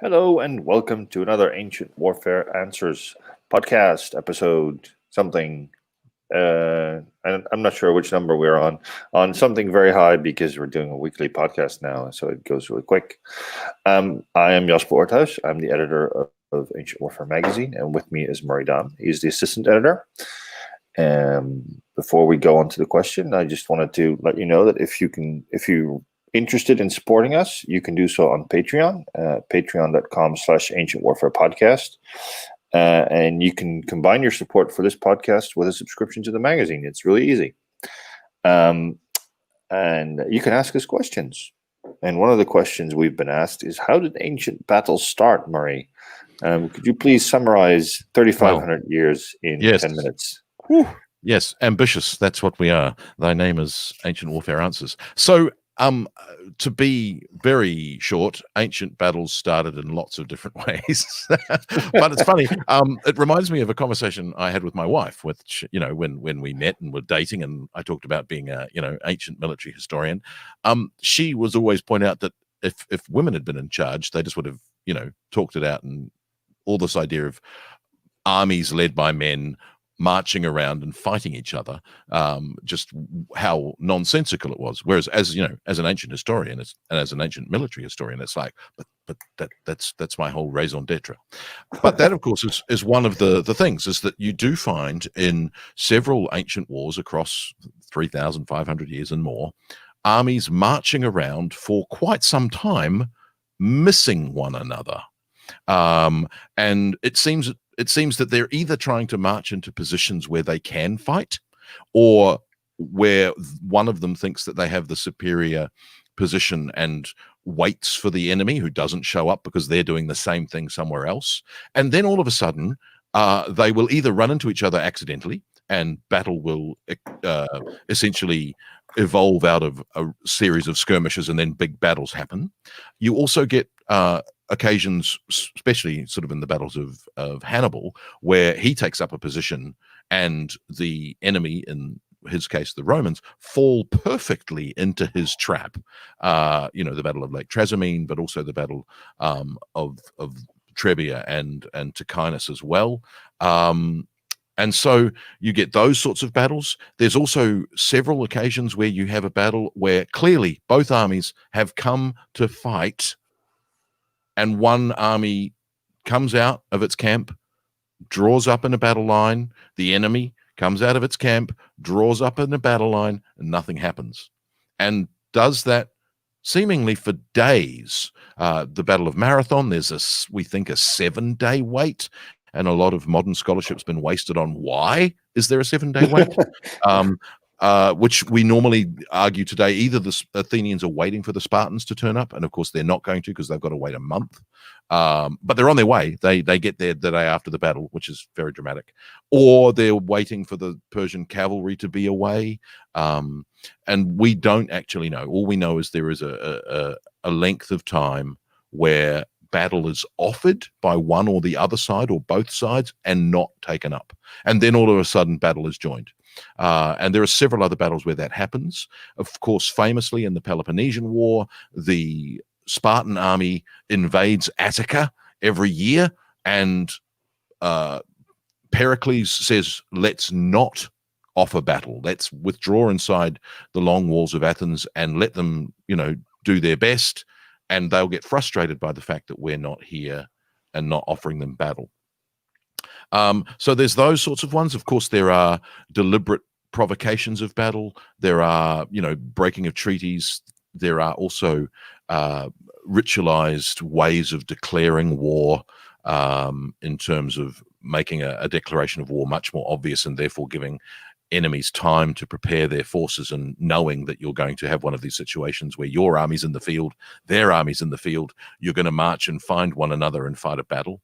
Hello and welcome to another Ancient Warfare Answers podcast episode something. I'm not sure which number we're on something very high because we're doing a weekly podcast now, so it goes really quick. I am Jasper Orthuis. I'm the editor of Ancient Warfare magazine, and with me is Murray Don. He's the assistant editor. Before we go on to the question, I just wanted to let you know that if you're interested in supporting us, you can do so on Patreon, patreon.com/Ancient Warfare Podcast. And you can combine your support for this podcast with a subscription to the magazine. It's really easy. And you can ask us questions. And one of the questions we've been asked is, how did ancient battles start, Murray? Could you please summarize 3,500 years in 10 minutes? Whew. Yes, ambitious. That's what we are. Thy name is Ancient Warfare Answers. So, to be very short, ancient battles started in lots of different ways. But it's funny. It reminds me of a conversation I had with my wife, which, when we met and were dating, and I talked about being a, ancient military historian. She was always pointing out that if women had been in charge, they just would have, talked it out, and all this idea of armies led by men marching around and fighting each other, just how nonsensical it was. Whereas, as an ancient historian and as an ancient military historian, it's like, but that's my whole raison d'etre. But that, of course, is one of the things, is that you do find in several ancient wars across 3,500 years and more, armies marching around for quite some time, missing one another. And it seems that they're either trying to march into positions where they can fight, or where one of them thinks that they have the superior position and waits for the enemy who doesn't show up because they're doing the same thing somewhere else. And then all of a sudden, they will either run into each other accidentally, and battle will essentially evolve out of a series of skirmishes, and then big battles happen. You also get occasions, especially sort of in the battles of Hannibal, where he takes up a position and the enemy, in his case the Romans, fall perfectly into his trap. The Battle of Lake Trasimene, but also the Battle of Trebia and Ticinus as well. And so you get those sorts of battles. There's also several occasions where you have a battle where clearly both armies have come to fight, and one army comes out of its camp, draws up in a battle line. The enemy comes out of its camp, draws up in a battle line, and nothing happens. And does that seemingly for days. The Battle of Marathon, there's we think a 7-day wait. And a lot of modern scholarship's been wasted on why is there a 7-day wait? Which we normally argue today, either the Athenians are waiting for the Spartans to turn up, and of course they're not going to, because they've got to wait a month. But they're on their way. They get there the day after the battle, which is very dramatic. Or they're waiting for the Persian cavalry to be away. And we don't actually know. All we know is there is a length of time where battle is offered by one or the other side or both sides and not taken up. And then all of a sudden battle is joined. And there are several other battles where that happens. Of course, famously in the Peloponnesian War, the Spartan army invades Attica every year, and Pericles says, let's not offer battle. Let's withdraw inside the long walls of Athens and let them, do their best, and they'll get frustrated by the fact that we're not here and not offering them battle. So there's those sorts of ones. Of course, there are deliberate provocations of battle. There are, breaking of treaties. There are also ritualized ways of declaring war, in terms of making a declaration of war much more obvious, and therefore giving enemies time to prepare their forces, and knowing that you're going to have one of these situations where your army's in the field, their army's in the field, you're going to march and find one another and fight a battle.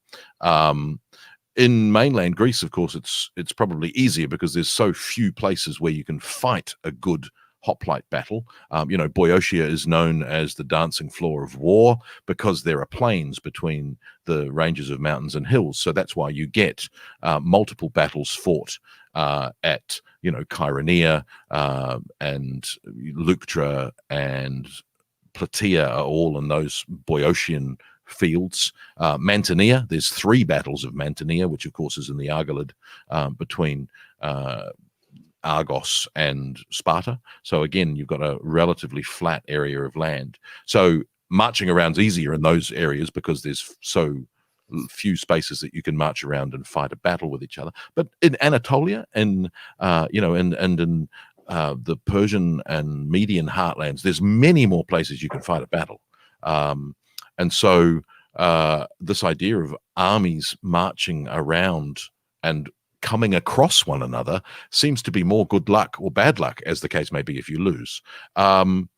In mainland Greece, of course, it's probably easier because there's so few places where you can fight a good hoplite battle. Boeotia is known as the dancing floor of war because there are plains between the ranges of mountains and hills. So that's why you get multiple battles fought at, Chaeronea and Leuctra and Plataea are all in those Boeotian fields. Mantinea, there's 3 battles of Mantinea, which of course is in the Argolid between Argos and Sparta. So again, you've got a relatively flat area of land. So marching around's easier in those areas because there's so few spaces that you can march around and fight a battle with each other. But in Anatolia and in the Persian and Median heartlands, there's many more places you can fight a battle. And so this idea of armies marching around and coming across one another seems to be more good luck or bad luck, as the case may be, if you lose. And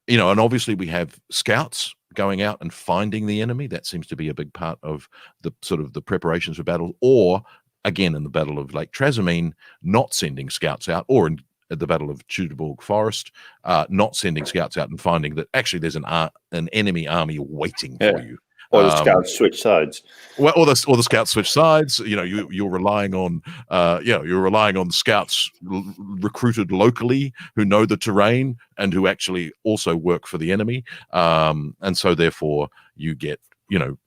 obviously we have scouts going out and finding the enemy. That seems to be a big part of the sort of the preparations for battle, or again in the Battle of Lake Trasimene, not sending scouts out, or in the Battle of Teutoburg Forest, not sending scouts out and finding that actually there's an enemy army waiting for you. Or the scouts switch sides. Well, or the scouts switch sides. You're relying on scouts recruited locally who know the terrain and who actually also work for the enemy. And so therefore you get,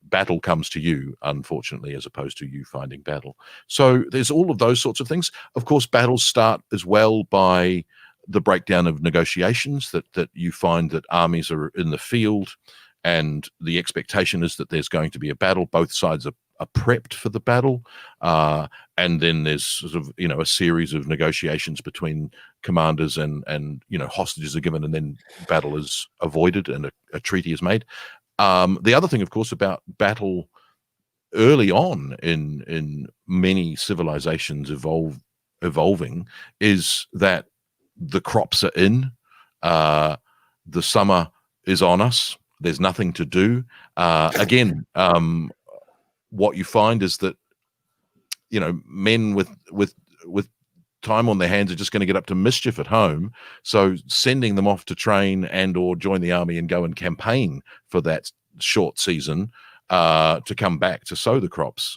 battle comes to you, unfortunately, as opposed to you finding battle. So there's all of those sorts of things. Of course, battles start as well by the breakdown of negotiations, that you find that armies are in the field and the expectation is that there's going to be a battle. Both sides are prepped for the battle. And then there's sort of, a series of negotiations between commanders and hostages are given, and then battle is avoided and a treaty is made. The other thing, of course, about battle early on in many civilizations evolving is that the crops are in, the summer is on us. There's nothing to do. Again, what you find is that men with time on their hands are just going to get up to mischief at home. So sending them off to train and or join the army and go and campaign for that short season to come back to sow the crops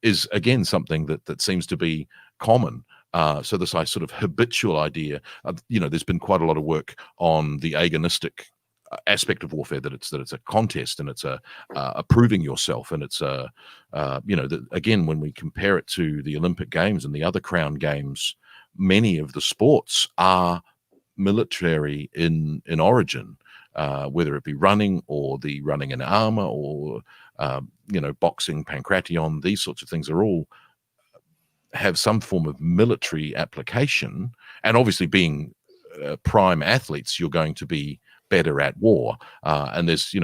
is again something that seems to be common. So this sort of habitual idea, there's been quite a lot of work on the agonistic aspect of warfare, that it's a contest and it's a proving yourself, and it's again, when we compare it to the Olympic Games and the other crown games, many of the sports are military in origin, whether it be running or the running in armor or boxing, pancration, these sorts of things are all have some form of military application. And obviously being prime athletes, you're going to be better at war, and there's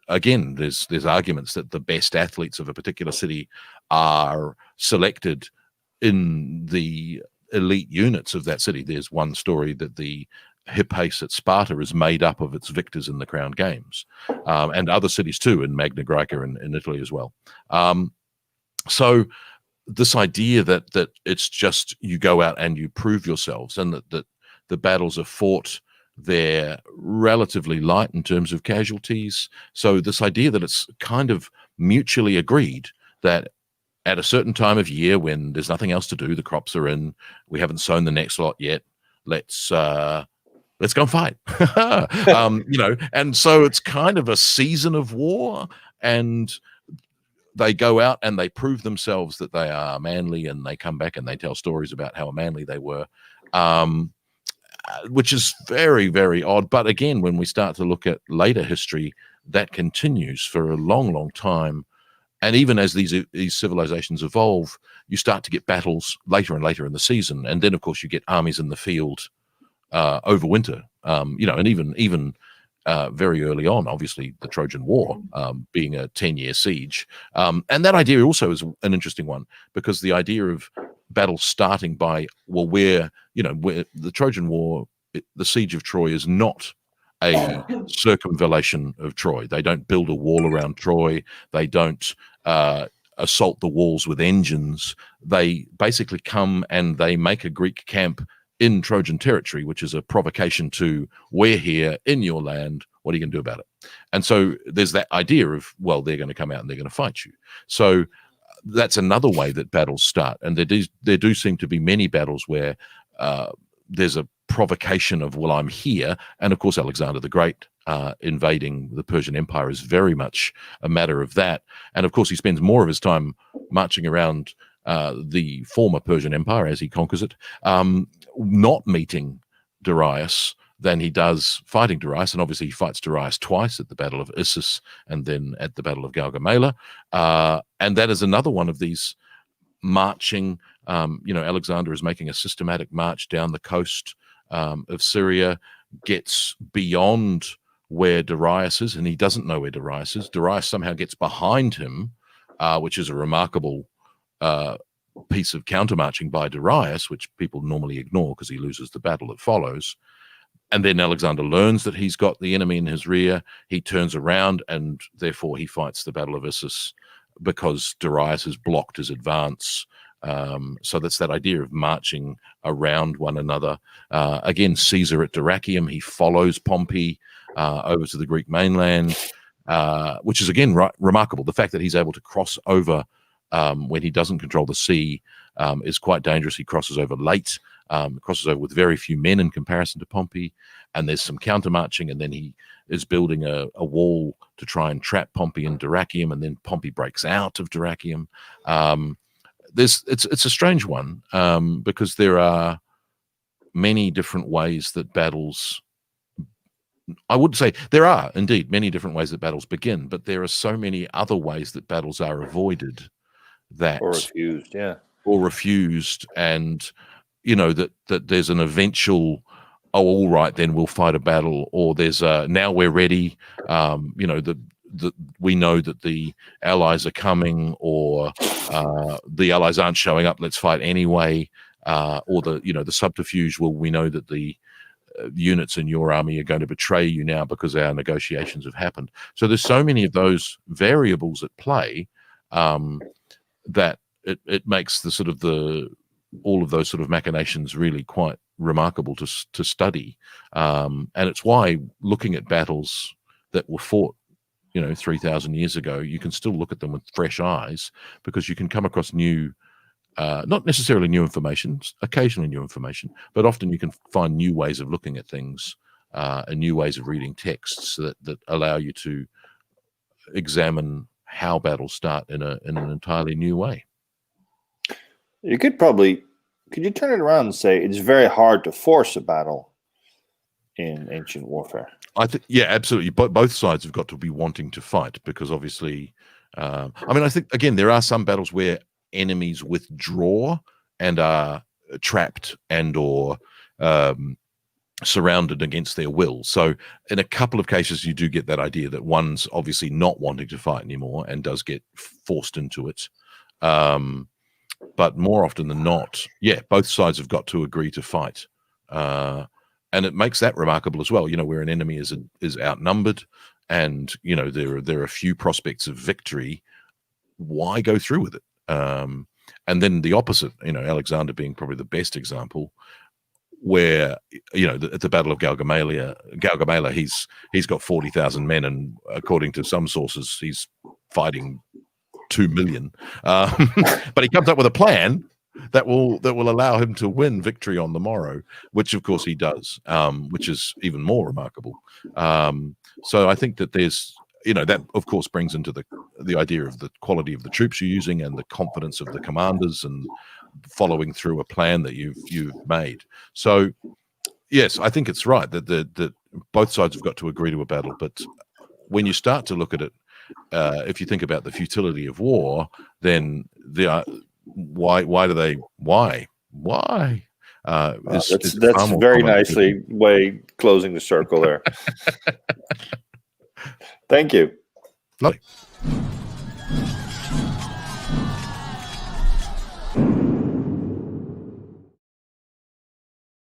again there's arguments that the best athletes of a particular city are selected in the elite units of that city. There's one story that the Hippace at Sparta is made up of its victors in the crown games, and other cities too, in Magna Graeca in Italy as well. So this idea that it's just you go out and you prove yourselves, and that the battles are fought, they're relatively light in terms of casualties. So this idea that it's kind of mutually agreed that at a certain time of year when there's nothing else to do, the crops are in, we haven't sown the next lot yet, let's go and fight. And so it's kind of a season of war, and they go out and they prove themselves that they are manly, and they come back and they tell stories about how manly they were. Which is very, very odd. But again, when we start to look at later history, that continues for a long, long time. And even as these civilizations evolve, you start to get battles later and later in the season. And then, of course, you get armies in the field over winter, and even very early on, obviously, the Trojan War being a 10-year siege. And that idea also is an interesting one, because the idea of battle starting by, where the Trojan War, the siege of Troy is not a circumvallation of Troy. They don't build a wall around Troy. They don't assault the walls with engines. They basically come and they make a Greek camp in Trojan territory, which is a provocation to, we're here in your land, what are you going to do about it? And so there's that idea of, they're going to come out and they're going to fight you. So that's another way that battles start. And there do seem to be many battles where there's a provocation of, well, I'm here. And of course, Alexander the Great invading the Persian Empire is very much a matter of that. And of course, he spends more of his time marching around the former Persian Empire as he conquers it, not meeting Darius than he does fighting Darius. And obviously he fights Darius twice, at the Battle of Issus and then at the Battle of Gaugamela. And that is another one of these marching. Alexander is making a systematic march down the coast of Syria, gets beyond where Darius is, and he doesn't know where Darius is. Darius somehow gets behind him, which is a remarkable piece of countermarching by Darius, which people normally ignore because he loses the battle that follows. And then Alexander learns that he's got the enemy in his rear. He turns around, and therefore he fights the Battle of Issus because Darius has blocked his advance. So that's that idea of marching around one another. Again, Caesar at Dyrrhachium, he follows Pompey over to the Greek mainland, which is again remarkable. The fact that he's able to cross over when he doesn't control the sea is quite dangerous. He crosses over late, crosses over with very few men in comparison to Pompey, and there's some counter marching, and then he is building a wall to try and trap Pompey in Dyrrhachium, and then Pompey breaks out of Dyrrhachium. It's a strange one because there are many different ways that battles. I would say there are indeed many different ways that battles begin, but there are so many other ways that battles are avoided or refused, and that there's an eventual, oh, all right, then we'll fight a battle, or there's now we're ready, we know that the allies are coming, or the allies aren't showing up, let's fight anyway, or the subterfuge, well, we know that the units in your army are going to betray you now because our negotiations have happened. So there's so many of those variables at play that it makes all of those sort of machinations really quite remarkable to study. And it's why looking at battles that were fought 3,000 years ago, you can still look at them with fresh eyes, because you can come across new, not necessarily new information, occasionally new information, but often you can find new ways of looking at things and new ways of reading texts that allow you to examine how battles start in an entirely new way. Could you turn it around and say it's very hard to force a battle in ancient warfare? I think, yeah, absolutely. Both sides have got to be wanting to fight, because obviously, I think, again, there are some battles where enemies withdraw and are trapped and or surrounded against their will. So in a couple of cases, you do get that idea that one's obviously not wanting to fight anymore and does get forced into it. But more often than not, yeah, both sides have got to agree to fight. And it makes that remarkable as well, where an enemy is outnumbered and, there are few prospects of victory. Why go through with it? And then the opposite, Alexander being probably the best example, where, at the Battle of Gaugamela, he's got 40,000 men, and according to some sources, he's fighting 2 million. But he comes up with a plan that will allow him to win victory on the morrow, which of course he does, which is even more remarkable. So I think that there's, that of course brings into the idea of the quality of the troops you're using and the confidence of the commanders and following through a plan that you've made. So yes, I think it's right that both sides have got to agree to a battle. But when you start to look at it, if you think about the futility of war, then why? That's very nicely way closing the circle there. Thank you. Lovely.